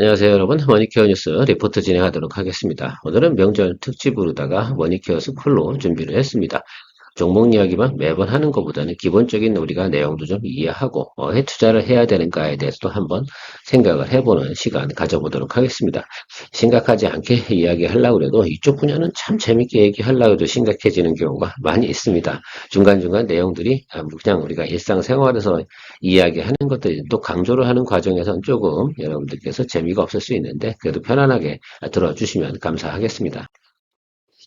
안녕하세요, 여러분. 머니케어 뉴스 리포트 진행하도록 하겠습니다. 오늘은 명절 특집으로다가 머니케어 스쿨로 준비를 했습니다. 종목 이야기만 매번 하는 것보다는 기본적인 우리가 내용도 좀 이해하고 해 투자를 해야 되는가에 대해서도 한번 생각을 해보는 시간 가져보도록 하겠습니다. 심각하지 않게 이야기하려고 해도 이쪽 분야는 참 재밌게 얘기하려고 해도 심각해지는 경우가 많이 있습니다. 중간중간 내용들이 그냥 우리가 일상생활에서 이야기하는 것들이 또 강조를 하는 과정에서는 조금 여러분들께서 재미가 없을 수 있는데 그래도 편안하게 들어주시면 감사하겠습니다.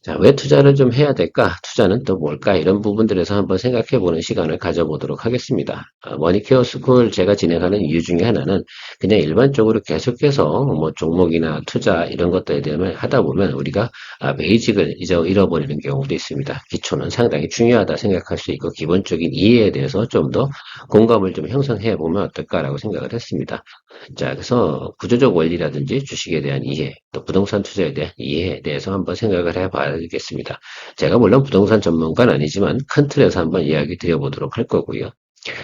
자, 왜 투자를 좀 해야 될까? 투자는 또 뭘까? 이런 부분들에서 한번 생각해 보는 시간을 가져보도록 하겠습니다. 머니케어 스쿨 제가 진행하는 이유 중에 하나는 그냥 일반적으로 계속해서 뭐 종목이나 투자 이런 것들에 대해 하다 보면 우리가 베이직을 잃어버리는 경우도 있습니다. 기초는 상당히 중요하다 생각할 수 있고 기본적인 이해에 대해서 좀 더 공감을 좀 형성해 보면 어떨까라고 생각을 했습니다. 자, 그래서 구조적 원리라든지 주식에 대한 이해, 또 부동산 투자에 대한 이해에 대해서 한번 생각을 해봐야겠습니다. 제가 물론 부동산 전문가는 아니지만 큰 틀에서 한번 이야기 드려보도록 할 거고요.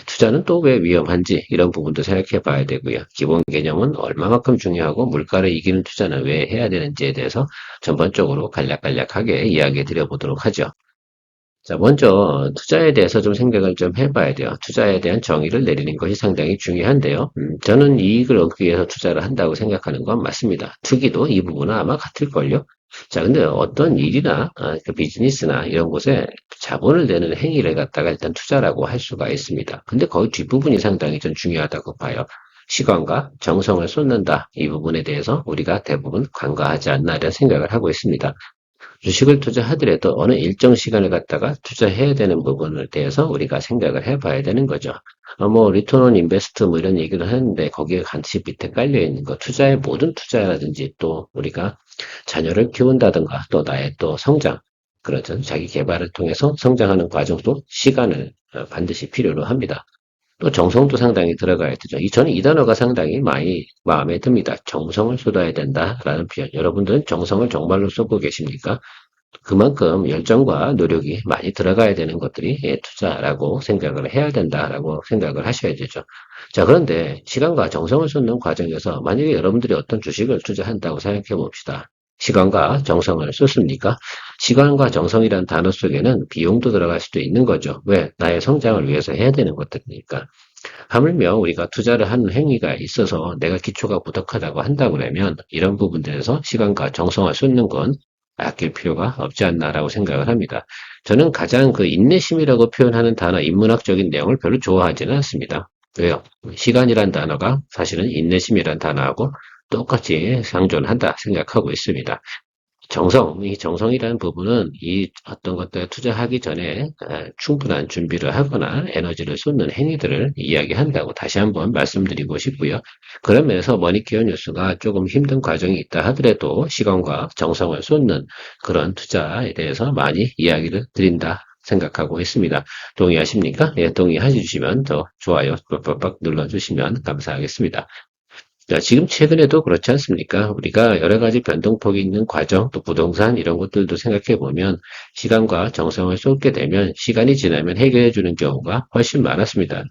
투자는 또 왜 위험한지 이런 부분도 생각해 봐야 되고요. 기본 개념은 얼마만큼 중요하고 물가를 이기는 투자는 왜 해야 되는지에 대해서 전반적으로 간략간략하게 이야기 드려보도록 하죠. 자, 먼저 투자에 대해서 좀 생각을 좀 해봐야 돼요. 투자에 대한 정의를 내리는 것이 상당히 중요한데요. 저는 이익을 얻기 위해서 투자를 한다고 생각하는 건 맞습니다. 투기도 이 부분은 아마 같을걸요. 자, 근데 어떤 일이나 그 비즈니스나 이런 곳에 자본을 내는 행위를 갖다가 일단 투자라고 할 수가 있습니다. 근데 거의 뒷부분이 상당히 좀 중요하다고 봐요. 시간과 정성을 쏟는다. 이 부분에 대해서 우리가 대부분 간과하지 않나 이런 생각을 하고 있습니다. 주식을 투자하더라도 어느 일정 시간을 갖다가 투자해야 되는 부분에 대해서 우리가 생각을 해봐야 되는 거죠. 뭐 리턴 온 인베스트 뭐 이런 얘기를 하는데 거기에 같이 밑에 깔려 있는 거 투자의 모든 투자라든지 또 우리가 자녀를 키운다든가 또 나의 또 성장 그렇죠. 자기 개발을 통해서 성장하는 과정도 시간을 반드시 필요로 합니다. 또 정성도 상당히 들어가야 되죠. 저는 이 단어가 상당히 많이 마음에 듭니다. 정성을 쏟아야 된다라는 표현. 여러분들은 정성을 정말로 쏟고 계십니까? 그만큼 열정과 노력이 많이 들어가야 되는 것들이 투자라고 생각을 해야 된다라고 생각을 하셔야 되죠. 자, 그런데 시간과 정성을 쏟는 과정에서 만약에 여러분들이 어떤 주식을 투자한다고 생각해 봅시다. 시간과 정성을 쏟습니까? 시간과 정성이라는 단어 속에는 비용도 들어갈 수도 있는 거죠. 왜? 나의 성장을 위해서 해야 되는 것들이니까. 하물며 우리가 투자를 하는 행위가 있어서 내가 기초가 부족하다고 한다고 그러면 이런 부분들에서 시간과 정성을 쏟는 건 아낄 필요가 없지 않나라고 생각을 합니다. 저는 가장 그 인내심이라고 표현하는 단어, 인문학적인 내용을 별로 좋아하지는 않습니다. 왜요? 시간이란 단어가 사실은 인내심이란 단어하고 똑같이 상존한다 생각하고 있습니다. 이 정성이라는 부분은 이 어떤 것들에 투자하기 전에 충분한 준비를 하거나 에너지를 쏟는 행위들을 이야기한다고 다시 한번 말씀드리고 싶고요. 그런 면에서 머니케어 뉴스가 조금 힘든 과정이 있다 하더라도 시간과 정성을 쏟는 그런 투자에 대해서 많이 이야기를 드린다 생각하고 있습니다. 동의하십니까? 예, 동의해 주시면 더 좋아요 빡빡빡 눌러주시면 감사하겠습니다. 자, 지금 최근에도 그렇지 않습니까? 우리가 여러 가지 변동폭이 있는 과정, 또 부동산 이런 것들도 생각해 보면 시간과 정성을 쏟게 되면 시간이 지나면 해결해 주는 경우가 훨씬 많았습니다.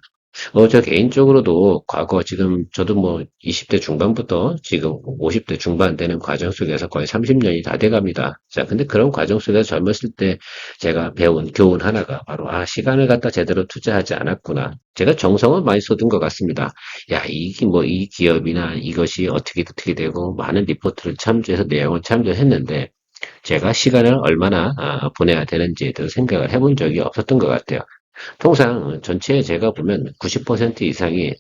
저 개인적으로도 과거 지금 저도 뭐 20대 중반부터 지금 50대 중반 되는 과정 속에서 거의 30년이 다 돼갑니다. 자, 근데 그런 과정 속에서 젊었을 때 제가 배운 교훈 하나가 바로 시간을 갖다 제대로 투자하지 않았구나. 제가 정성은 많이 쏟은 것 같습니다. 야, 이게 뭐 이 기업이나 이것이 어떻게 되고 많은 리포트를 참조해서 내용을 참조했는데 제가 시간을 얼마나 보내야 되는지에 대해서 생각을 해본 적이 없었던 것 같아요. 통상 전체에 제가 보면 90% 이상이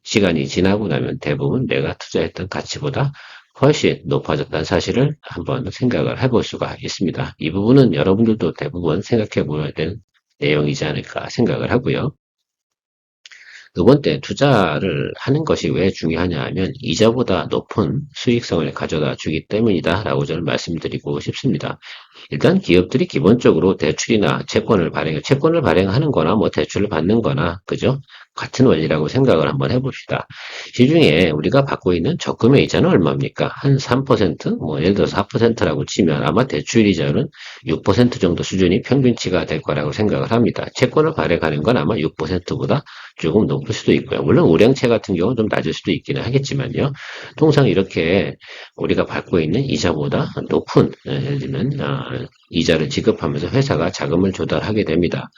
시간이 지나고 나면 대부분 내가 투자했던 가치보다 훨씬 높아졌다는 사실을 한번 생각을 해볼 수가 있습니다. 이 부분은 여러분들도 대부분 생각해 보아야 될 내용이지 않을까 생각을 하고요. 두 번째, 투자를 하는 것이 왜 중요하냐 하면 이자보다 높은 수익성을 가져다 주기 때문이다라고 저는 말씀드리고 싶습니다. 일단 기업들이 기본적으로 대출이나 채권을 발행하는 거나 뭐 대출을 받는 거나, 그죠? 같은 원리라고 생각을 한번 해봅시다. 시중에 우리가 받고 있는 적금의 이자는 얼마입니까? 한 3%? 뭐 예를 들어서 4%라고 치면 아마 대출 이자는 6% 정도 수준이 평균치가 될 거라고 생각을 합니다. 채권을 발행하는 건 아마 6%보다 조금 높을 수도 있고요. 물론 우량채 같은 경우는 좀 낮을 수도 있기는 하겠지만요. 통상 이렇게 우리가 받고 있는 이자보다 높은 예를 들면 이자를 지급하면서 회사가 자금을 조달하게 됩니다.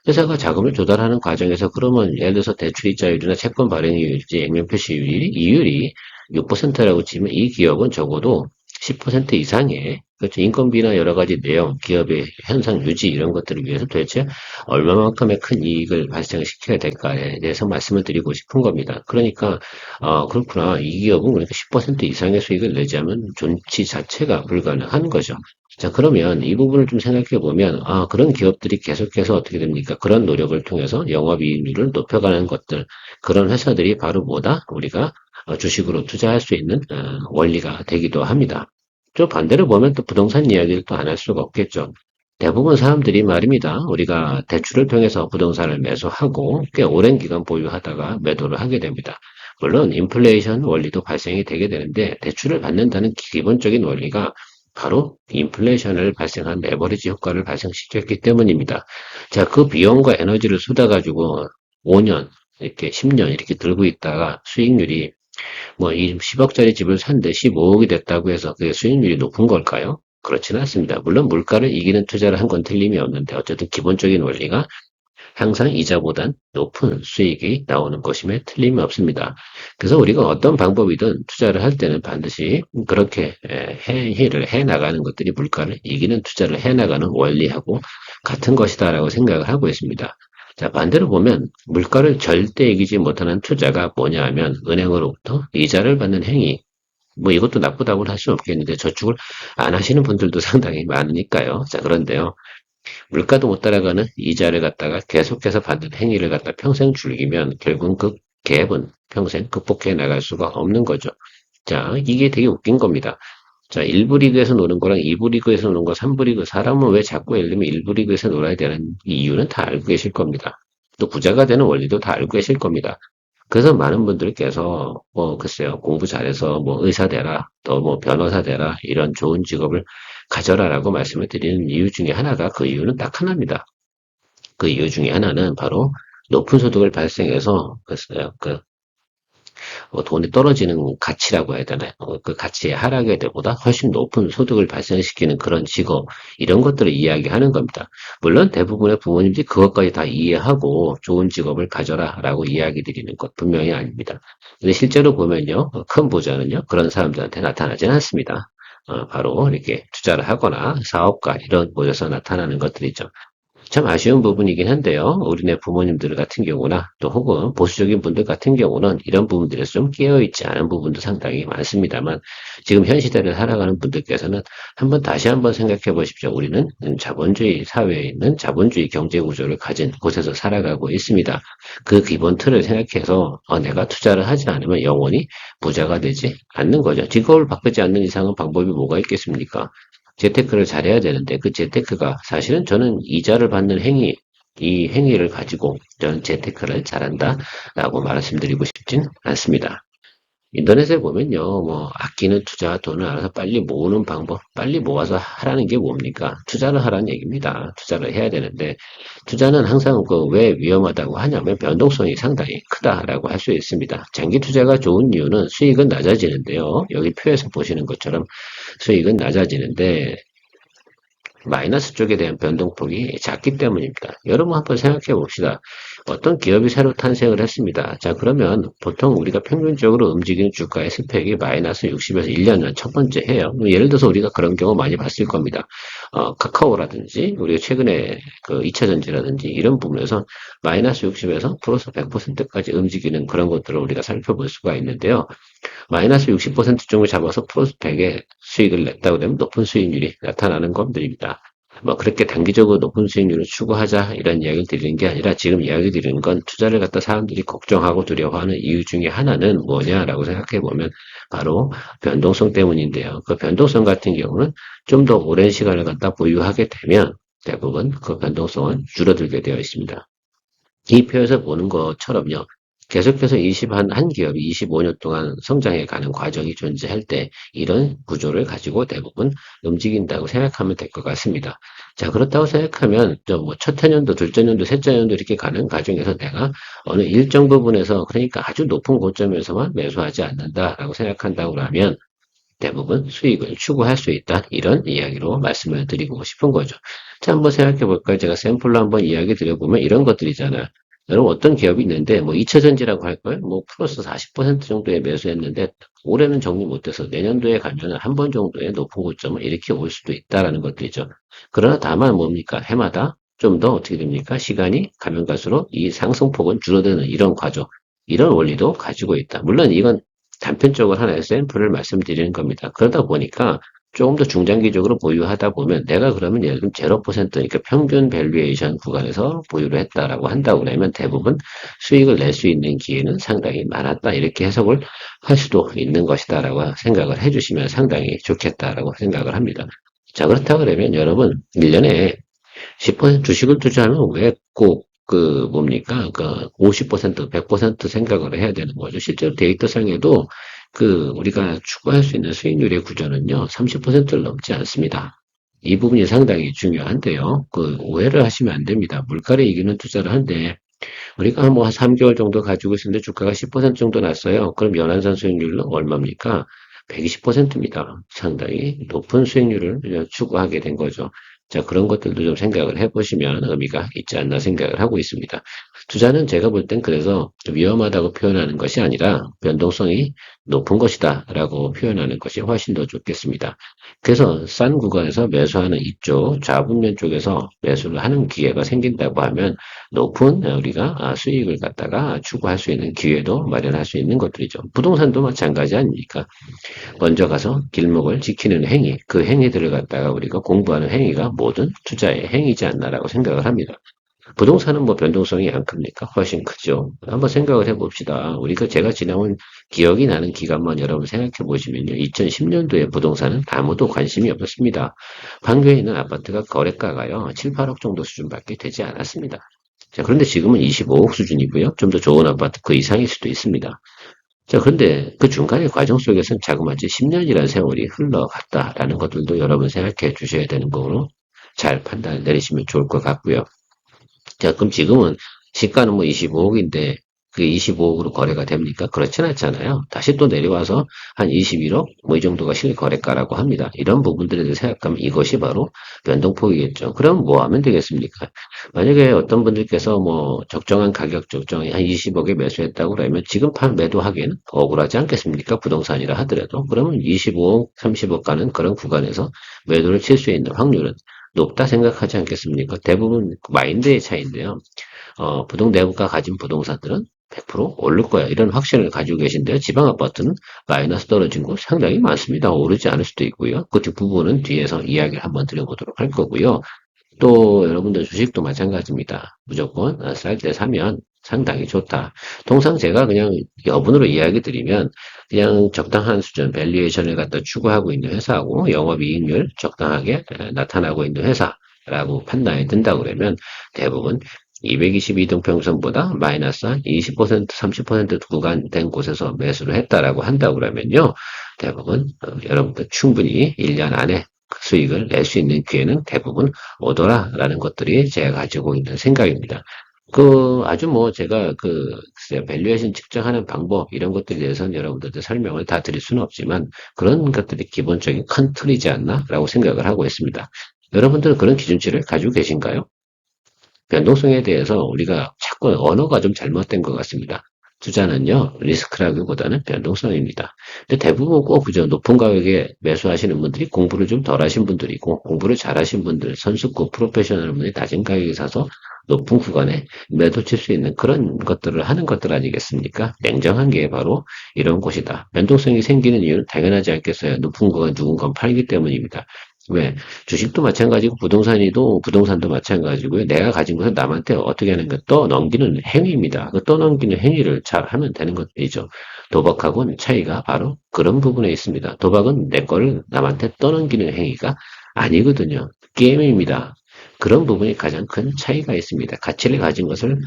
회사가 자금을 조달하는 과정에서 그러면 예를 들어서 대출이자율이나 채권 발행이율이지 액면 표시율이 이율이 6%라고 치면 이 기업은 적어도 10% 이상의 그렇죠. 인건비나 여러 가지 내용, 기업의 현상 유지 이런 것들을 위해서 도대체 얼마만큼의 큰 이익을 발생시켜야 될까에 대해서 말씀을 드리고 싶은 겁니다. 그러니까 그렇구나. 이 기업은 그러니까 10% 이상의 수익을 내지 않으면 존치 자체가 불가능한 거죠. 자, 그러면 이 부분을 좀 생각해 보면, 그런 기업들이 계속해서 어떻게 됩니까? 그런 노력을 통해서 영업이익률을 높여가는 것들, 그런 회사들이 바로 뭐다? 우리가 주식으로 투자할 수 있는 원리가 되기도 합니다. 또 반대로 보면 또 부동산 이야기를 또 안 할 수가 없겠죠. 대부분 사람들이 말입니다. 우리가 대출을 통해서 부동산을 매수하고 꽤 오랜 기간 보유하다가 매도를 하게 됩니다. 물론 인플레이션 원리도 발생이 되게 되는데 대출을 받는다는 기본적인 원리가 바로 인플레이션을 발생한 레버리지 효과를 발생시켰기 때문입니다. 자, 그 비용과 에너지를 쏟아가지고 5년, 이렇게 10년 이렇게 들고 있다가 수익률이 뭐 10억짜리 집을 샀는데 15억이 됐다고 해서 그게 수익률이 높은 걸까요? 그렇지는 않습니다. 물론 물가를 이기는 투자를 한 건 틀림이 없는데 어쨌든 기본적인 원리가 항상 이자보단 높은 수익이 나오는 것임에 틀림이 없습니다. 그래서 우리가 어떤 방법이든 투자를 할 때는 반드시 그렇게 행위를 해나가는 것들이 물가를 이기는 투자를 해나가는 원리하고 같은 것이다라고 생각을 하고 있습니다. 자, 반대로 보면 물가를 절대 이기지 못하는 투자가 뭐냐 하면 은행으로부터 이자를 받는 행위. 뭐 이것도 나쁘다고는 할 수 없겠는데 저축을 안 하시는 분들도 상당히 많으니까요. 자, 그런데요. 물가도 못 따라가는 이자를 갖다가 계속해서 받는 행위를 갖다 평생 즐기면 결국은 그 갭은 평생 극복해 나갈 수가 없는 거죠. 자, 이게 되게 웃긴 겁니다. 자, 1부 리그에서 노는 거랑 2부 리그에서 노는 거, 3부 리그, 사람은 왜 자꾸 예를 들면 1부 리그에서 놀아야 되는 이유는 다 알고 계실 겁니다. 또 부자가 되는 원리도 다 알고 계실 겁니다. 그래서 많은 분들께서 뭐 글쎄요 공부 잘해서 뭐 의사 되라 또 뭐 변호사 되라 이런 좋은 직업을 가져라라고 말씀을 드리는 이유 중에 하나가 그 이유는 딱 하나입니다. 그 이유 중에 하나는 바로 높은 소득을 발생해서 글쎄요 돈이 떨어지는 가치라고 해야 되나요? 그 가치의 하락에 대보다 훨씬 높은 소득을 발생시키는 그런 직업, 이런 것들을 이야기하는 겁니다. 물론 대부분의 부모님들이 그것까지 다 이해하고 좋은 직업을 가져라라고 이야기 드리는 것 분명히 아닙니다. 근데 실제로 보면요, 큰 부자는요, 그런 사람들한테 나타나지는 않습니다. 바로 이렇게 투자를 하거나 사업가 이런 곳에서 나타나는 것들이죠. 참 아쉬운 부분이긴 한데요. 우리네 부모님들 같은 경우나 또 혹은 보수적인 분들 같은 경우는 이런 부분들에서 좀 깨어있지 않은 부분도 상당히 많습니다만 지금 현 시대를 살아가는 분들께서는 다시 한번 생각해 보십시오. 우리는 자본주의 사회에 있는 자본주의 경제 구조를 가진 곳에서 살아가고 있습니다. 그 기본 틀을 생각해서 내가 투자를 하지 않으면 영원히 부자가 되지 않는 거죠. 직업을 바꾸지 않는 이상은 방법이 뭐가 있겠습니까? 재테크를 잘해야 되는데 그 재테크가 사실은 저는 이자를 받는 행위, 이 행위를 가지고 저는 재테크를 잘한다라고 말씀드리고 싶진 않습니다. 인터넷에 보면요, 뭐, 아끼는 투자, 돈을 알아서 빨리 모으는 방법, 빨리 모아서 하라는 게 뭡니까? 투자를 하라는 얘기입니다. 투자를 해야 되는데, 투자는 항상 그 왜 위험하다고 하냐면 변동성이 상당히 크다라고 할 수 있습니다. 장기 투자가 좋은 이유는 수익은 낮아지는데요. 여기 표에서 보시는 것처럼 수익은 낮아지는데, 마이너스 쪽에 대한 변동폭이 작기 때문입니다. 여러분 한번 생각해 봅시다. 어떤 기업이 새로 탄생을 했습니다. 자, 그러면 보통 우리가 평균적으로 움직이는 주가의 스펙이 마이너스 60에서 1년은 첫 번째 해요. 예를 들어서 우리가 그런 경우 많이 봤을 겁니다. 카카오라든지 우리가 최근에 그 2차전지라든지 이런 부분에서 마이너스 60에서 플러스 100%까지 움직이는 그런 것들을 우리가 살펴볼 수가 있는데요. 마이너스 60% 정도 잡아서 플러스 100의 수익을 냈다고 되면 높은 수익률이 나타나는 것들입니다. 뭐 그렇게 단기적으로 높은 수익률을 추구하자 이런 이야기를 드리는 게 아니라 지금 이야기 드리는 건 투자를 갖다 사람들이 걱정하고 두려워하는 이유 중에 하나는 뭐냐라고 생각해 보면 바로 변동성 때문인데요. 그 변동성 같은 경우는 좀 더 오랜 시간을 갖다 보유하게 되면 대부분 그 변동성은 줄어들게 되어 있습니다. 이 표에서 보는 것처럼요. 계속해서 한 기업이 25년 동안 성장해 가는 과정이 존재할 때 이런 구조를 가지고 대부분 움직인다고 생각하면 될 것 같습니다. 자, 그렇다고 생각하면 뭐 첫째 년도, 둘째 년도, 셋째 년도 이렇게 가는 과정에서 내가 어느 일정 부분에서 그러니까 아주 높은 고점에서만 매수하지 않는다라고 생각한다고 하면 대부분 수익을 추구할 수 있다. 이런 이야기로 말씀을 드리고 싶은 거죠. 자, 한번 생각해 볼까요? 제가 샘플로 한번 이야기 드려보면 이런 것들이잖아요. 여러분 어떤 기업이 있는데 뭐 2차전지라고 할까요? 뭐 플러스 40% 정도의 매수했는데 올해는 정리 못해서 내년도에 가면 한 번 정도의 높은 고점을 이렇게 올 수도 있다라는 것들이죠. 그러나 다만 뭡니까? 해마다 좀 더 어떻게 됩니까? 시간이 가면 갈수록 이 상승폭은 줄어드는 이런 과정, 이런 원리도 가지고 있다. 물론 이건 단편적으로 하나의 샘플을 말씀드리는 겁니다. 그러다 보니까 조금 더 중장기적으로 보유하다 보면 내가 그러면 예를 들면 0%, 그러니까 평균 밸류에이션 구간에서 보유를 했다라고 한다고 그러면 대부분 수익을 낼 수 있는 기회는 상당히 많았다. 이렇게 해석을 할 수도 있는 것이다라고 생각을 해주시면 상당히 좋겠다라고 생각을 합니다. 자, 그렇다고 그러면 여러분 1년에 10% 주식을 투자하면 왜 꼭 뭡니까? 50%, 100% 생각을 해야 되는 거죠. 실제로 데이터상에도 우리가 추구할 수 있는 수익률의 구조는요, 30%를 넘지 않습니다. 이 부분이 상당히 중요한데요. 오해를 하시면 안 됩니다. 물가를 이기는 투자를 하는데, 우리가 뭐 한 3개월 정도 가지고 있었는데 주가가 10% 정도 났어요. 그럼 연한산 수익률은 얼마입니까? 120%입니다. 상당히 높은 수익률을 추구하게 된 거죠. 자, 그런 것들도 좀 생각을 해보시면 의미가 있지 않나 생각을 하고 있습니다. 투자는 제가 볼 땐 그래서 위험하다고 표현하는 것이 아니라 변동성이 높은 것이다 라고 표현하는 것이 훨씬 더 좋겠습니다. 그래서 싼 구간에서 매수하는 이쪽 좌분면 쪽에서 매수를 하는 기회가 생긴다고 하면 높은 우리가 수익을 갖다가 추구할 수 있는 기회도 마련할 수 있는 것들이죠. 부동산도 마찬가지 아닙니까? 먼저 가서 길목을 지키는 행위, 그 행위들을 갖다가 우리가 공부하는 행위가 모든 투자의 행위지 않나라고 생각을 합니다. 부동산은 뭐 변동성이 안 큽니까? 훨씬 크죠. 한번 생각을 해봅시다. 제가 지나온 기억이 나는 기간만 여러분 생각해 보시면요. 2010년도에 부동산은 아무도 관심이 없었습니다. 판교에 있는 아파트가 거래가가요. 7, 8억 정도 수준밖에 되지 않았습니다. 자, 그런데 지금은 25억 수준이고요. 좀 더 좋은 아파트 그 이상일 수도 있습니다. 자, 그런데 그 중간의 과정 속에서는 자그마치 10년이라는 세월이 흘러갔다라는 것들도 여러분 생각해 주셔야 되는 거로 잘 판단을 내리시면 좋을 것 같고요. 자, 그럼 지금은 시가는 뭐 25억인데 그 25억으로 거래가 됩니까? 그렇진 않잖아요. 다시 또 내려와서 한 21억 뭐 이 정도가 실거래가라고 합니다. 이런 부분들에 대해서 생각하면 이것이 바로 변동폭이겠죠. 그럼 뭐 하면 되겠습니까? 만약에 어떤 분들께서 뭐 적정한 가격 적정이 한 20억에 매수했다고 그러면 지금 판 매도하기에는 억울하지 않겠습니까? 부동산이라 하더라도. 그러면 25억, 30억 가는 그런 구간에서 매도를 칠 수 있는 확률은 높다 생각하지 않겠습니까? 대부분 마인드의 차이인데요. 내부가 가진 부동산들은 100% 오를 거야. 이런 확신을 가지고 계신데요. 지방 아파트는 마이너스 떨어진 곳 상당히 많습니다. 오르지 않을 수도 있고요. 그 뒷부분은 뒤에서 이야기를 한번 드려보도록 할 거고요. 또 여러분들 주식도 마찬가지입니다. 무조건 쌀 때 사면 상당히 좋다. 통상 제가 그냥 여분으로 이야기 드리면 그냥 적당한 수준 밸류에이션을 갖다 추구하고 있는 회사하고 영업이익률 적당하게 나타나고 있는 회사라고 판단이 든다고 그러면 대부분 222등평선보다 마이너스 한 20%, 30% 구간된 곳에서 매수를 했다라고 한다고 그러면요. 대부분 여러분들 충분히 1년 안에 수익을 낼 수 있는 기회는 대부분 오더라라는 것들이 제가 가지고 있는 생각입니다. 아주 뭐 제가 글쎄요, 밸류에이션 측정하는 방법, 이런 것들에 대해서는 여러분들한테 설명을 다 드릴 수는 없지만 그런 것들이 기본적인 큰 틀이지 않나라고 생각을 하고 있습니다. 여러분들은 그런 기준치를 가지고 계신가요? 변동성에 대해서 우리가 자꾸 언어가 좀 잘못된 것 같습니다. 투자는요, 리스크라기보다는 변동성입니다. 근데 대부분 꼭 그저 높은 가격에 매수하시는 분들이 공부를 좀 덜 하신 분들이고, 공부를 잘 하신 분들, 선수급 프로페셔널 분이 낮은 가격에 사서 높은 구간에 매도 칠 수 있는 그런 것들을 하는 것들 아니겠습니까? 냉정한 게 바로 이런 곳이다. 변동성이 생기는 이유는 당연하지 않겠어요. 높은 구간 누군가 팔기 때문입니다. 왜? 주식도 마찬가지고 부동산도 마찬가지고요. 내가 가진 것을 남한테 어떻게 하는 가 떠넘기는 행위입니다. 그 떠넘기는 행위를 잘 하면 되는 것이죠. 도박하고는 차이가 바로 그런 부분에 있습니다. 도박은 내 거를 남한테 떠넘기는 행위가 아니거든요. 게임입니다. 그런 부분이 가장 큰 차이가 있습니다. 가치를 가진 것을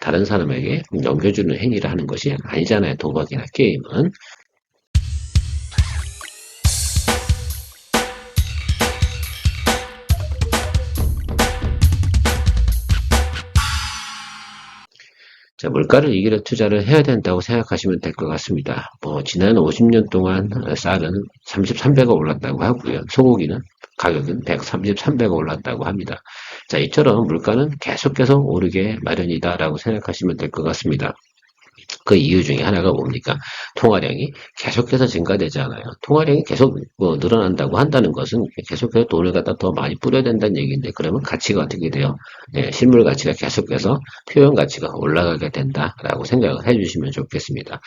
다른 사람에게 넘겨주는 행위를 하는 것이 아니잖아요. 도박이나 게임은. 자, 물가를 이기려 투자를 해야 된다고 생각하시면 될 것 같습니다. 지난 50년 동안 쌀은 30, 300원 올랐다고 하고요. 소고기는 가격은 130, 300원 올랐다고 합니다. 자, 이처럼 물가는 계속해서 오르게 마련이다라고 생각하시면 될 것 같습니다. 그 이유 중에 하나가 뭡니까? 통화량이 계속해서 증가되지 않아요. 통화량이 계속 늘어난다고 한다는 것은 계속해서 돈을 갖다 더 많이 뿌려야 된다는 얘기인데 그러면 가치가 어떻게 돼요? 실물 가치가 계속해서 표현 가치가 올라가게 된다라고 생각을 해주시면 좋겠습니다.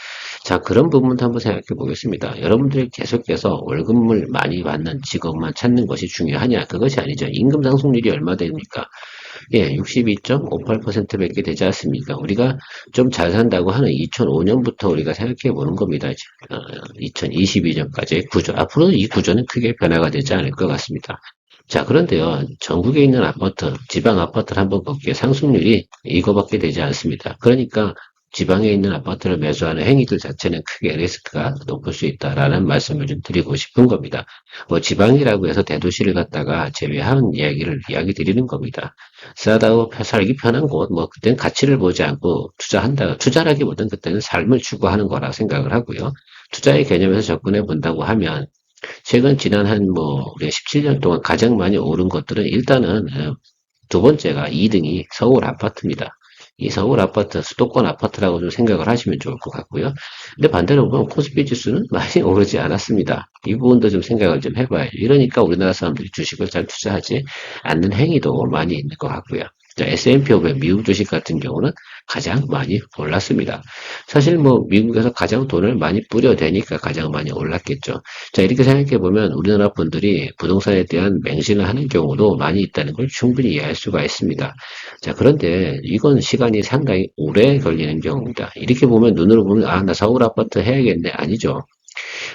자, 그런 부분도 한번 생각해 보겠습니다. 여러분들이 계속해서 월급을 많이 받는 직업만 찾는 것이 중요하냐? 그것이 아니죠. 임금 상승률이 얼마 됩니까? 62.58%밖에 되지 않습니까? 우리가 좀 잘 산다고 하는 2005년부터 우리가 생각해 보는 겁니다. 2022년까지의 구조. 앞으로 이 구조는 크게 변화가 되지 않을 것 같습니다. 자, 그런데요, 전국에 있는 아파트, 지방 아파트를 한번 볼게요. 상승률이 이거밖에 되지 않습니다. 그러니까 지방에 있는 아파트를 매수하는 행위들 자체는 크게 리스크가 높을 수 있다라는 말씀을 좀 드리고 싶은 겁니다. 지방이라고 해서 대도시를 갖다가 제외한 이야기 드리는 겁니다. 싸다고 살기 편한 곳, 그때는 가치를 보지 않고 투자라기보다는 그때는 삶을 추구하는 거라 생각을 하고요. 투자의 개념에서 접근해 본다고 하면 최근 지난 우리 17년 동안 가장 많이 오른 것들은 일단은 두 번째가 2등이 서울 아파트입니다. 이 서울 아파트, 수도권 아파트라고 좀 생각을 하시면 좋을 것 같고요. 근데 반대로 보면 코스피 지수는 많이 오르지 않았습니다. 이 부분도 좀 생각을 좀 해봐요. 이러니까 우리나라 사람들이 주식을 잘 투자하지 않는 행위도 많이 있는 것 같고요. 자, S&P 500 미국 주식 같은 경우는 가장 많이 올랐습니다. 사실 미국에서 가장 돈을 많이 뿌려대니까 가장 많이 올랐겠죠. 자, 이렇게 생각해 보면 우리나라 분들이 부동산에 대한 맹신을 하는 경우도 많이 있다는 걸 충분히 이해할 수가 있습니다. 자, 그런데 이건 시간이 상당히 오래 걸리는 경우입니다. 이렇게 보면 눈으로 보면 나 서울 아파트 해야겠네. 아니죠.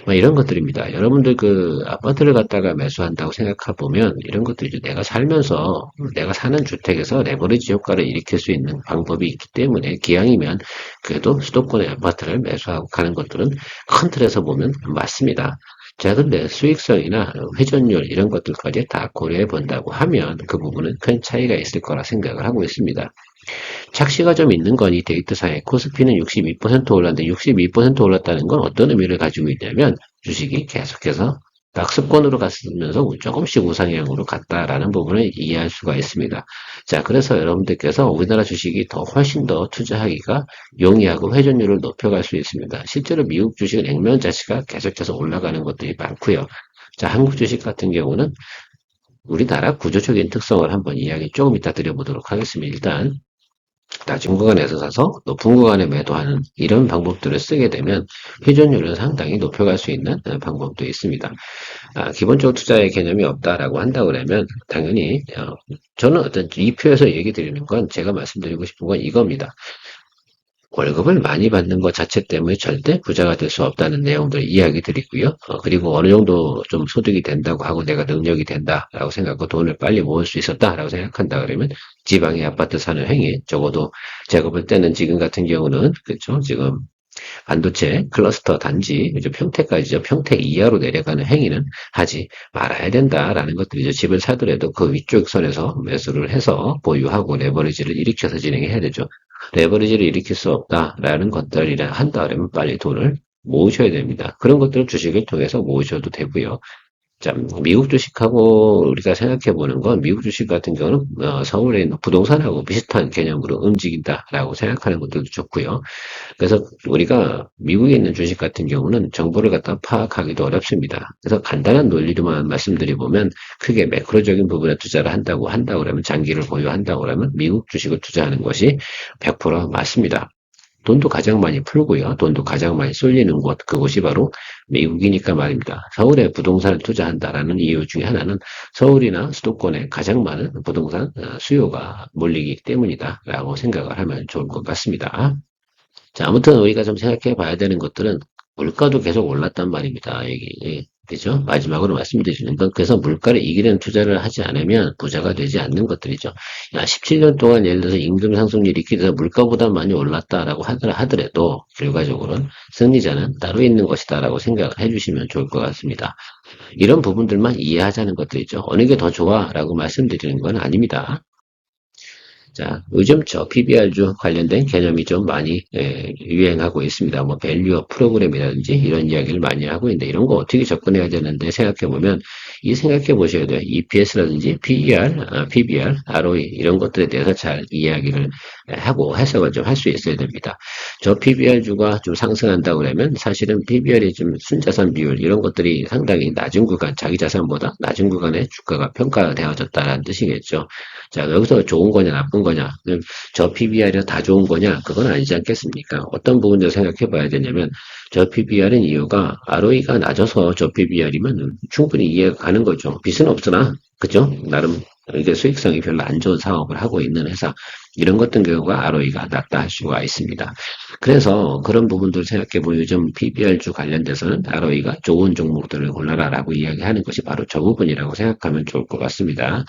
이런 것들입니다. 여러분들 그 아파트를 갖다가 매수한다고 생각해 보면 이런 것들이죠. 내가 살면서 내가 사는 주택에서 레버리지 효과를 일으킬 수 있는 방법이 있기 때문에 기왕이면 그래도 수도권의 아파트를 매수하고 가는 것들은 큰 틀에서 보면 맞습니다. 자, 근데 수익성이나 회전율 이런 것들까지 다 고려해 본다고 하면 그 부분은 큰 차이가 있을 거라 생각을 하고 있습니다. 착시가 좀 있는 건 이 데이터상에 코스피는 62% 올랐는데 62% 올랐다는 건 어떤 의미를 가지고 있냐면 주식이 계속해서 낙습권으로 갔으면서 조금씩 우상향으로 갔다라는 부분을 이해할 수가 있습니다. 자, 그래서 여러분들께서 우리나라 주식이 훨씬 더 투자하기가 용이하고 회전율을 높여갈 수 있습니다. 실제로 미국 주식은 액면 자체가 계속해서 올라가는 것들이 많고요. 자, 한국 주식 같은 경우는 우리나라 구조적인 특성을 한번 이야기 조금 이따 드려보도록 하겠습니다. 일단 낮은 구간에서 사서 높은 구간에 매도하는 이런 방법들을 쓰게 되면 회전율을 상당히 높여갈 수 있는 방법도 있습니다. 기본적으로 투자의 개념이 없다라고 한다 그러면 당연히 저는 어떤 이 표에서 얘기 드리는 건 제가 말씀드리고 싶은 건 이겁니다. 월급을 많이 받는 것 자체 때문에 절대 부자가 될 수 없다는 내용들을 이야기 드리고요. 그리고 어느 정도 좀 소득이 된다고 하고 내가 능력이 된다라고 생각하고 돈을 빨리 모을 수 있었다라고 생각한다 그러면 지방의 아파트 사는 행위, 적어도 제가 볼 때는 지금 같은 경우는 그렇죠. 지금 반도체 클러스터 단지 이제 평택까지죠. 평택 이하로 내려가는 행위는 하지 말아야 된다라는 것들이죠. 집을 사더라도 그 위쪽 선에서 매수를 해서 보유하고 레버리지를 일으켜서 진행해야 되죠. 레버리지를 일으킬 수 없다라는 것들이라 한다 그러면 빨리 돈을 모으셔야 됩니다. 그런 것들을 주식을 통해서 모으셔도 되고요. 자, 미국 주식하고 우리가 생각해 보는 건 미국 주식 같은 경우는 서울에 있는 부동산하고 비슷한 개념으로 움직인다라고 생각하는 것들도 좋고요. 그래서 우리가 미국에 있는 주식 같은 경우는 정보를 갖다 파악하기도 어렵습니다. 그래서 간단한 논리로만 말씀드려보면 크게 매크로적인 부분에 투자를 한다고 그러면 장기를 보유한다고 그러면 미국 주식을 투자하는 것이 100% 맞습니다. 돈도 가장 많이 풀고요. 돈도 가장 많이 쏠리는 곳, 그곳이 바로 미국이니까 말입니다. 서울에 부동산을 투자한다라는 이유 중에 하나는 서울이나 수도권에 가장 많은 부동산 수요가 몰리기 때문이다라고 생각을 하면 좋을 것 같습니다. 자, 아무튼 우리가 좀 생각해 봐야 되는 것들은 물가도 계속 올랐단 말입니다. 그죠? 마지막으로 말씀드리는 건 그래서 물가를 이기는 투자를 하지 않으면 부자가 되지 않는 것들이죠. 야, 17년 동안 예를 들어서 임금 상승률이 기대서 물가보다 많이 올랐다라고 하더라도 결과적으로는 승리자는 따로 있는 것이다라고 생각을 해주시면 좋을 것 같습니다. 이런 부분들만 이해하자는 것들이죠. 어느 게 더 좋아라고 말씀드리는 건 아닙니다. 자, 요즘 저 PBR주 관련된 개념이 좀 많이 유행하고 있습니다. 뭐 밸류업 프로그램이라든지 이런 이야기를 많이 하고 있는데 이런 거 어떻게 접근해야 되는데 생각해 보면 이 생각해 보셔야 돼요. EPS라든지 PER, PBR, ROE 이런 것들에 대해서 잘 이야기를 하고 해석을 좀 할 수 있어야 됩니다. 저 PBR주가 좀 상승한다 그러면 사실은 PBR이 좀 순자산 비율 이런 것들이 상당히 낮은 구간, 자기 자산보다 낮은 구간에 주가가 평가되어졌다는 뜻이겠죠. 자, 여기서 좋은 거냐, 나쁜 거냐, 저 PBR이 다 좋은 거냐, 그건 아니지 않겠습니까? 어떤 부분을 생각해 봐야 되냐면, 저 PBR은 이유가 ROE가 낮아서 저 PBR이면 충분히 이해가 가는 거죠. 빚은 없으나, 그죠? 나름 이게 수익성이 별로 안 좋은 사업을 하고 있는 회사, 이런 것들 경우가 ROE가 낮다 할 수가 있습니다. 그래서 그런 부분들을 생각해 보면 요즘 PBR주 관련돼서는 ROE가 좋은 종목들을 골라라라고 이야기하는 것이 바로 저 부분이라고 생각하면 좋을 것 같습니다.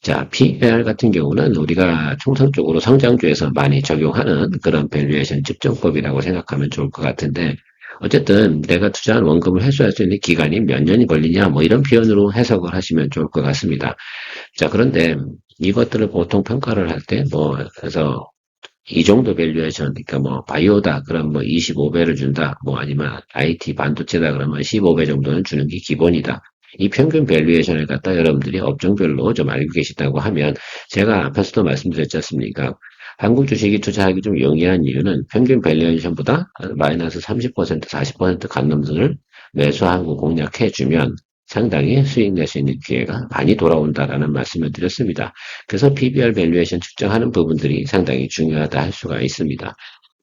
자, PER 같은 경우는 우리가 통상적으로 성장주에서 많이 적용하는 그런 밸류에이션 측정법이라고 생각하면 좋을 것 같은데, 어쨌든 내가 투자한 원금을 회수할 수 있는 기간이 몇 년이 걸리냐, 뭐 이런 표현으로 해석을 하시면 좋을 것 같습니다. 자, 그런데 이것들을 보통 평가를 할 때, 뭐, 그래서 이 정도 밸류에이션, 그러니까 뭐, 바이오다, 그럼 뭐 25배를 준다, 뭐 아니면 IT 반도체다, 그러면 15배 정도는 주는 게 기본이다. 이 평균 밸류에이션을 갖다 여러분들이 업종별로 좀 알고 계시다고 하면, 제가 앞에서도 말씀드렸지 않습니까? 한국 주식이 투자하기 좀 용이한 이유는 평균 밸류에이션보다 마이너스 30%, 40% 간놈들을 매수하고 공략해주면 상당히 수익 낼 수 있는 기회가 많이 돌아온다라는 말씀을 드렸습니다. 그래서 PBR 밸류에이션 측정하는 부분들이 상당히 중요하다 할 수가 있습니다.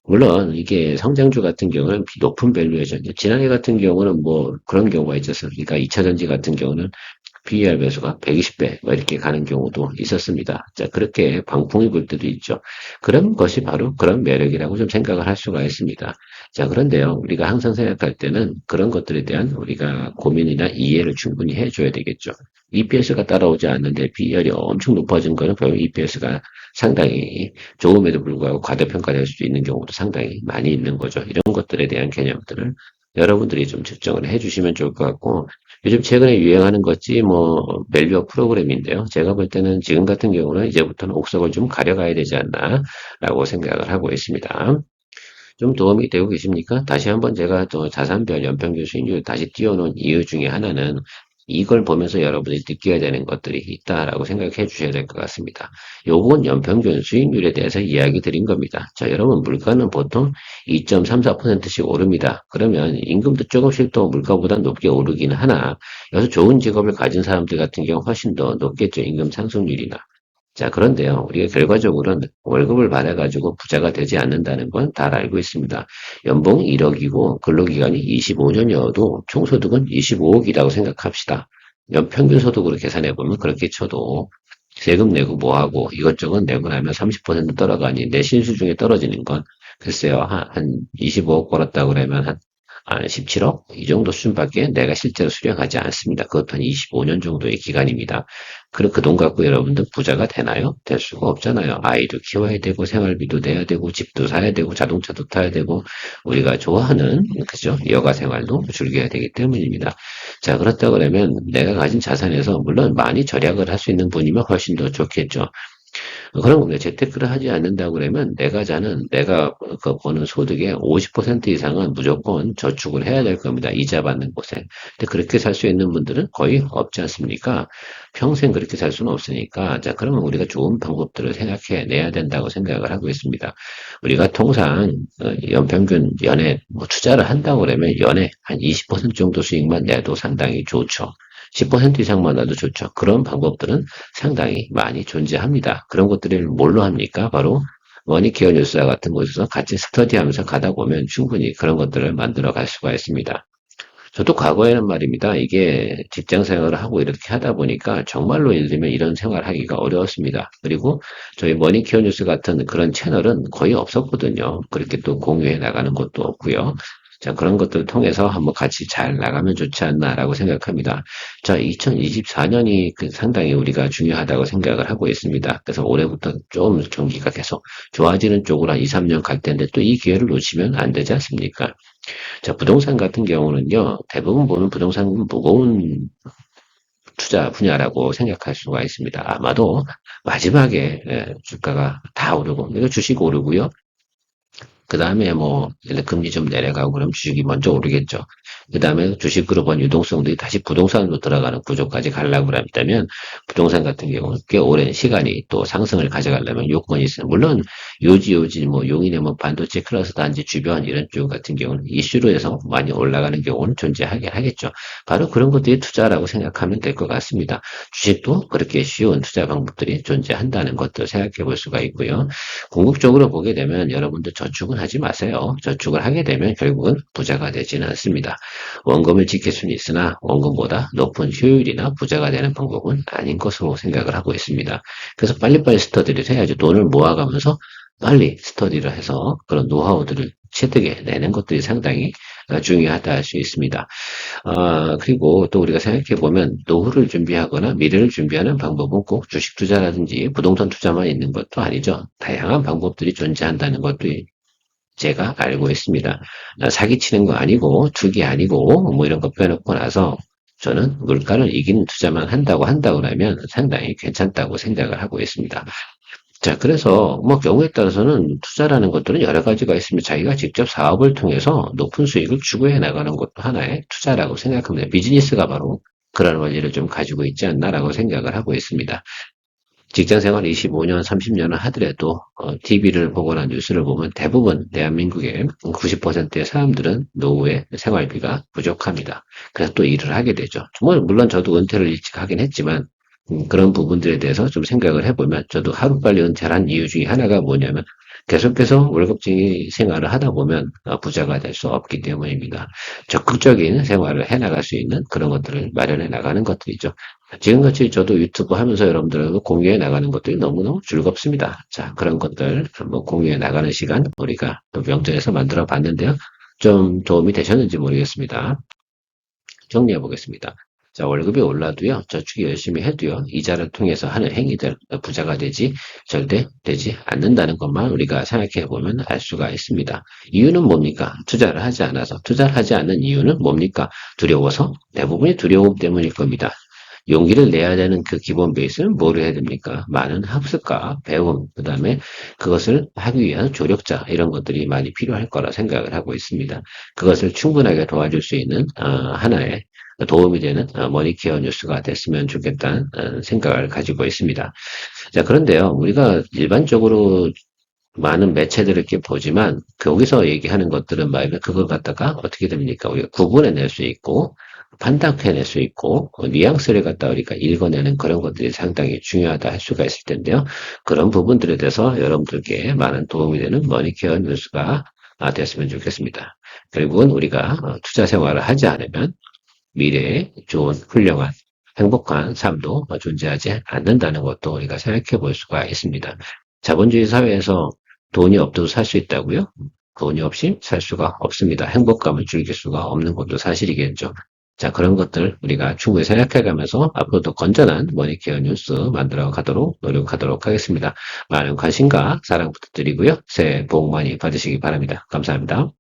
물론 이게 성장주 같은 경우는 높은 밸류에이션, 지난해 같은 경우는 뭐 그런 경우가 있었습니다. 그러니까 2차전지 같은 경우는 PER 배수가 120배 이렇게 가는 경우도 있었습니다. 자, 그렇게 광풍이 불 때도 있죠. 그런 것이 바로 그런 매력이라고 좀 생각을 할 수가 있습니다. 자, 그런데요, 우리가 항상 생각할 때는 그런 것들에 대한 우리가 고민이나 이해를 충분히 해줘야 되겠죠. EPS가 따라오지 않는데 PER이 엄청 높아진 거는 결국 EPS가 상당히 좋음에도 불구하고 과대평가될 수도 있는 경우도 상당히 많이 있는 거죠. 이런 것들에 대한 개념들을 여러분들이 좀 측정을 해주시면 좋을 것 같고, 요즘 최근에 유행하는 것이 뭐 밸류업 프로그램인데요. 제가 볼 때는 지금 같은 경우는 이제부터는 옥석을 좀 가려가야 되지 않나라고 생각을 하고 있습니다. 좀 도움이 되고 계십니까? 다시 한번 제가 또 자산별 연평균 수익률 다시 띄워놓은 이유 중에 하나는 이걸 보면서 여러분이 느껴야 되는 것들이 있다라고 생각해 주셔야 될 것 같습니다. 요번 연평균 수익률에 대해서 이야기 드린 겁니다. 자, 여러분 물가는 보통 2.34%씩 오릅니다. 그러면 임금도 조금씩 더 물가보다 높게 오르긴 하나 여기서 좋은 직업을 가진 사람들 같은 경우 훨씬 더 높겠죠. 임금 상승률이나. 자, 그런데요, 우리가 결과적으로는 월급을 받아가지고 부자가 되지 않는다는 건 다 알고 있습니다. 연봉 1억이고 근로기간이 25년이어도 총소득은 25억이라고 생각합시다. 연평균 소득으로 계산해보면 그렇게 쳐도 세금 내고 뭐하고 이것저것 내고 나면 30% 떨어가니 내 신수중에 떨어지는 건 글쎄요, 한 25억 벌었다 그러면 한 17억? 이 정도 수준밖에 내가 실제로 수령하지 않습니다. 그것도 한 25년 정도의 기간입니다. 그럼 그 돈 갖고 여러분들 부자가 되나요? 될 수가 없잖아요. 아이도 키워야 되고 생활비도 내야 되고 집도 사야 되고 자동차도 타야 되고 우리가 좋아하는 그죠? 여가 생활도 즐겨야 되기 때문입니다. 자, 그렇다 그러면 내가 가진 자산에서 물론 많이 절약을 할 수 있는 분이면 훨씬 더 좋겠죠. 그런 겁니다. 재테크를 하지 않는다고 그러면 내가 그 버는 소득의 50% 이상은 무조건 저축을 해야 될 겁니다. 이자 받는 곳에. 근데 그렇게 살 수 있는 분들은 거의 없지 않습니까? 평생 그렇게 살 수는 없으니까. 자, 그러면 우리가 좋은 방법들을 생각해 내야 된다고 생각을 하고 있습니다. 우리가 통상 연평균 연에 뭐 투자를 한다고 그러면 연에 한 20% 정도 수익만 내도 상당히 좋죠. 10% 이상만 나도 좋죠. 그런 방법들은 상당히 많이 존재합니다. 그런 것들을 뭘로 합니까? 바로 머니케어 뉴스와 같은 곳에서 같이 스터디하면서 가다 보면 충분히 그런 것들을 만들어 갈 수가 있습니다. 저도 과거에는 말입니다. 이게 직장 생활을 하고 이렇게 하다 보니까 정말로 예를 들면 이런 생활을 하기가 어려웠습니다. 그리고 저희 머니케어 뉴스 같은 그런 채널은 거의 없었거든요. 그렇게 또 공유해 나가는 것도 없고요. 자, 그런 것들을 통해서 한번 같이 잘 나가면 좋지 않나라고 생각합니다. 자, 2024년이 상당히 우리가 중요하다고 생각을 하고 있습니다. 그래서 올해부터 좀 경기가 계속 좋아지는 쪽으로 한 2, 3년 갈 텐데 또 이 기회를 놓치면 안 되지 않습니까? 자, 부동산 같은 경우는요, 대부분 보는 부동산은 무거운 투자 분야라고 생각할 수가 있습니다. 아마도 마지막에 주가가 다 오르고, 이거 주식 오르고요. 그 다음에 뭐 금리 좀 내려가고 그럼 주식이 먼저 오르겠죠. 그 다음에 주식으로 번 유동성들이 다시 부동산으로 들어가는 구조까지 가려고 한다면 부동산 같은 경우는 꽤 오랜 시간이 또 상승을 가져가려면 요건이 있어요. 물론 요지 뭐 용인의 뭐 반도체 클러스 단지 주변 이런 쪽 같은 경우는 이슈로 해서 많이 올라가는 경우는 존재하긴 하겠죠. 바로 그런 것들이 투자라고 생각하면 될 것 같습니다. 주식도 그렇게 쉬운 투자 방법들이 존재한다는 것도 생각해 볼 수가 있고요. 궁극적으로 보게 되면 여러분들 저축은 하지 마세요. 저축을 하게 되면 결국은 부자가 되지는 않습니다. 원금을 지킬 수는 있으나 원금보다 높은 효율이나 부자가 되는 방법은 아닌 것으로 생각을 하고 있습니다. 그래서 빨리빨리 스터디를 해야죠. 돈을 모아가면서 빨리 스터디를 해서 그런 노하우들을 체득해 내는 것들이 상당히 중요하다 할 수 있습니다. 그리고 또 우리가 생각해 보면 노후를 준비하거나 미래를 준비하는 방법은 꼭 주식 투자라든지 부동산 투자만 있는 것도 아니죠. 다양한 방법들이 존재한다는 것도 제가 알고 있습니다. 사기치는 거 아니고 투기 아니고 뭐 이런 거 빼놓고 나서 저는 물가를 이기는 투자만 한다고 하면 상당히 괜찮다고 생각을 하고 있습니다. 자, 그래서 뭐 경우에 따라서는 투자라는 것들은 여러 가지가 있습니다. 자기가 직접 사업을 통해서 높은 수익을 추구해 나가는 것도 하나의 투자라고 생각합니다. 비즈니스가 바로 그런 원리를 좀 가지고 있지 않나라고 생각을 하고 있습니다. 직장 생활 25년, 30년을 하더라도 TV를 보거나 뉴스를 보면 대부분 대한민국의 90%의 사람들은 노후에 생활비가 부족합니다. 그래서 또 일을 하게 되죠. 물론 저도 은퇴를 일찍 하긴 했지만 그런 부분들에 대해서 좀 생각을 해보면 저도 하루빨리 은퇴를 한 이유 중에 하나가 뭐냐면 계속해서 월급쟁이 생활을 하다 보면 부자가 될 수 없기 때문입니다. 적극적인 생활을 해나갈 수 있는 그런 것들을 마련해 나가는 것들이죠. 지금같이 저도 유튜브 하면서 여러분들하고 공유해 나가는 것들이 너무너무 즐겁습니다. 자, 그런 것들 한번 공유해 나가는 시간 우리가 또 명절에서 만들어 봤는데요. 좀 도움이 되셨는지 모르겠습니다. 정리해 보겠습니다. 자, 월급이 올라도요, 저축이 열심히 해도요, 이자를 통해서 하는 행위들, 부자가 절대 되지 않는다는 것만 우리가 생각해 보면 알 수가 있습니다. 이유는 뭡니까? 투자를 하지 않아서. 투자를 하지 않는 이유는 뭡니까? 두려워서? 대부분이 두려움 때문일 겁니다. 용기를 내야 되는 그 기본 베이스는 뭐를 해야 됩니까? 많은 학습과 배움, 그 다음에 그것을 하기 위한 조력자, 이런 것들이 많이 필요할 거라 생각을 하고 있습니다. 그것을 충분하게 도와줄 수 있는 하나의 도움이 되는 머니케어 뉴스가 됐으면 좋겠다는 생각을 가지고 있습니다. 자, 그런데요, 우리가 일반적으로 많은 매체들을 이렇게 보지만 거기서 얘기하는 것들은 말이면 그걸 갖다가 어떻게 됩니까? 우리가 구분해낼 수 있고 판단해낼 수 있고 뉘앙스를 갖다 우리가 읽어내는 그런 것들이 상당히 중요하다 할 수가 있을 텐데요. 그런 부분들에 대해서 여러분들께 많은 도움이 되는 머니케어 뉴스가 됐으면 좋겠습니다. 결국은 우리가 투자 생활을 하지 않으면 미래에 좋은 훌륭한 행복한 삶도 존재하지 않는다는 것도 우리가 생각해 볼 수가 있습니다. 자본주의 사회에서 돈이 없어도 살 수 있다고요? 돈이 없이 살 수가 없습니다. 행복감을 즐길 수가 없는 것도 사실이겠죠. 자, 그런 것들 우리가 충분히 생각해 가면서 앞으로도 건전한 머니케어 뉴스 만들어 가도록 노력하도록 하겠습니다. 많은 관심과 사랑 부탁드리고요. 새해 복 많이 받으시기 바랍니다. 감사합니다.